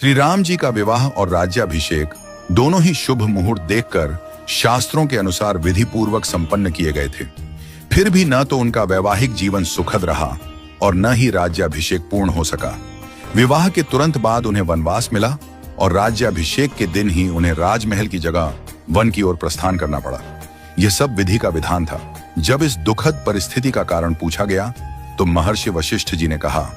श्री राम जी का विवाह और राज्याभिषेक दोनों ही शुभ मुहूर्त देखकर शास्त्रों के अनुसार विधि पूर्वक संपन्न किए गए थे। फिर भी न तो उनका वैवाहिक जीवन सुखद रहा और न ही राज्याभिषेक पूर्ण हो सका। विवाह के तुरंत बाद उन्हें वनवास मिला और राज्याभिषेक के दिन ही उन्हें राजमहल की जगह वन की ओर प्रस्थान करना पड़ा। यह सब विधि का विधान था। जब इस दुखद परिस्थिति का कारण पूछा गया तो महर्षि वशिष्ठ जी ने कहा,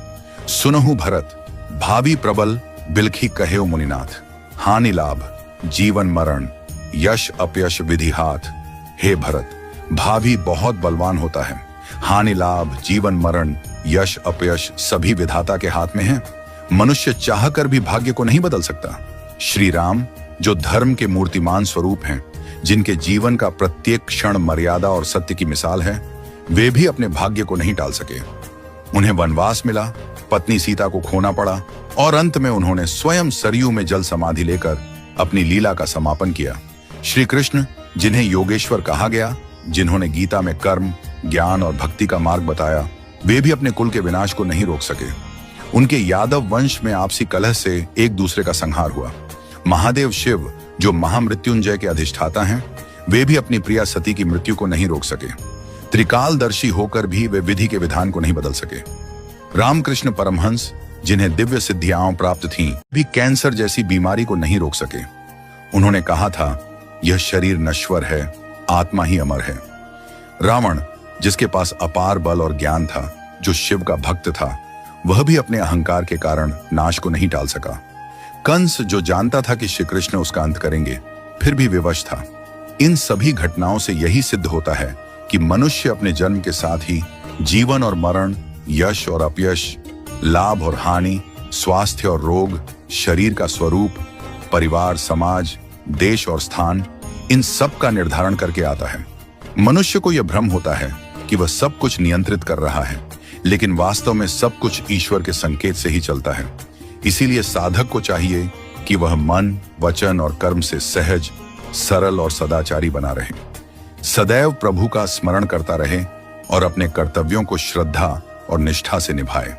सुनहु भरत, भावी प्रबल बिलखी कहे मुनिनाथ, हानि लाभ जीवन मरण यश अपयश विधि हाथ। हे भरत, भावी बहुत बलवान होता है, हानि लाभ जीवन मरण यश अपयश सभी विधाता के हाथ में है। मनुष्य चाहकर भी भाग्य को नहीं बदल सकता। श्री राम जो धर्म के मूर्तिमान स्वरूप हैं, जिनके जीवन का प्रत्येक क्षण मर्यादा और सत्य की मिसाल है, वे भी अपने भाग्य को नहीं टाल सके। उन्हें वनवास मिला, पत्नी सीता को खोना पड़ा और अंत में उन्होंने स्वयं सरयू में जल समाधि लेकर अपनी लीला का समापन किया। श्री कृष्ण जिन्हें योगेश्वर कहा गया, जिन्होंने गीता में कर्म ज्ञान और भक्ति का मार्ग बताया, वे भी अपने कुल के विनाश को नहीं रोक सके। उनके यादव वंश में आपसी कलह से एक दूसरे का संहार हुआ। महादेव शिव जो महामृत्युंजय के अधिष्ठाता हैं, वे भी अपनी प्रिया सती की मृत्यु को नहीं रोक सके। त्रिकालदर्शी होकर भी वे विधि के विधान को नहीं बदल सके। रामकृष्ण परमहंस जिन्हें दिव्य सिद्धियां प्राप्त थीं, भी कैंसर जैसी बीमारी को नहीं रोक सके। उन्होंने कहा था, यह शरीर नश्वर है, आत्मा ही अमर है। रावण जिसके पास अपार बल और ज्ञान था, जो शिव का भक्त था, वह भी अपने अहंकार के कारण नाश को नहीं टाल सका। कंस जो जानता था कि श्री कृष्ण उसका अंत करेंगे, फिर भी विवश था। इन सभी घटनाओं से यही सिद्ध होता है कि मनुष्य अपने जन्म के साथ ही जीवन और मरण, यश और अपयश, लाभ और हानि, स्वास्थ्य और रोग, शरीर का स्वरूप, परिवार, समाज, देश और स्थान, इन सब का निर्धारण करके आता है। मनुष्य को यह भ्रम होता है कि वह सब कुछ नियंत्रित कर रहा है, लेकिन वास्तव में सब कुछ ईश्वर के संकेत से ही चलता है। इसीलिए साधक को चाहिए कि वह मन, वचन और कर्म से सहज, सरल और सदाचारी बना रहे, सदैव प्रभु का स्मरण करता रहे और अपने कर्तव्यों को श्रद्धा और निष्ठा से निभाए।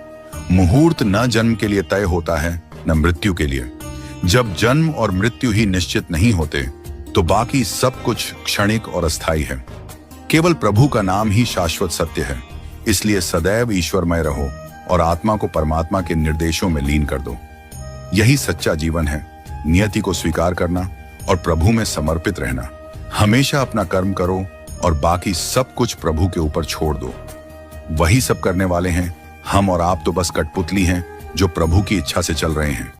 मुहूर्त न जन्म के लिए तय होता है, न मृत्यु के लिए। जब जन्म और मृत्यु ही निश्चित नहीं होते, तो बाकी सब कुछ क्षणिक और अस्थायी है। केवल प्रभु का नाम ही शाश्वत सत्य है। इसलिए सदैव ईश्वरमय रहो और आत्मा को परमात्मा के निर्देशों में लीन कर दो। यही सच्चा जीवन है। नियति को स्वीकार करना और प्रभु में समर्पित रहना। हमेशा अपना कर्म करो और बाकी सब कुछ प्रभु के ऊपर छोड़ दो। वही सब करने वाले हैं। हम और आप तो बस कठपुतली हैं जो प्रभु की इच्छा से चल रहे हैं।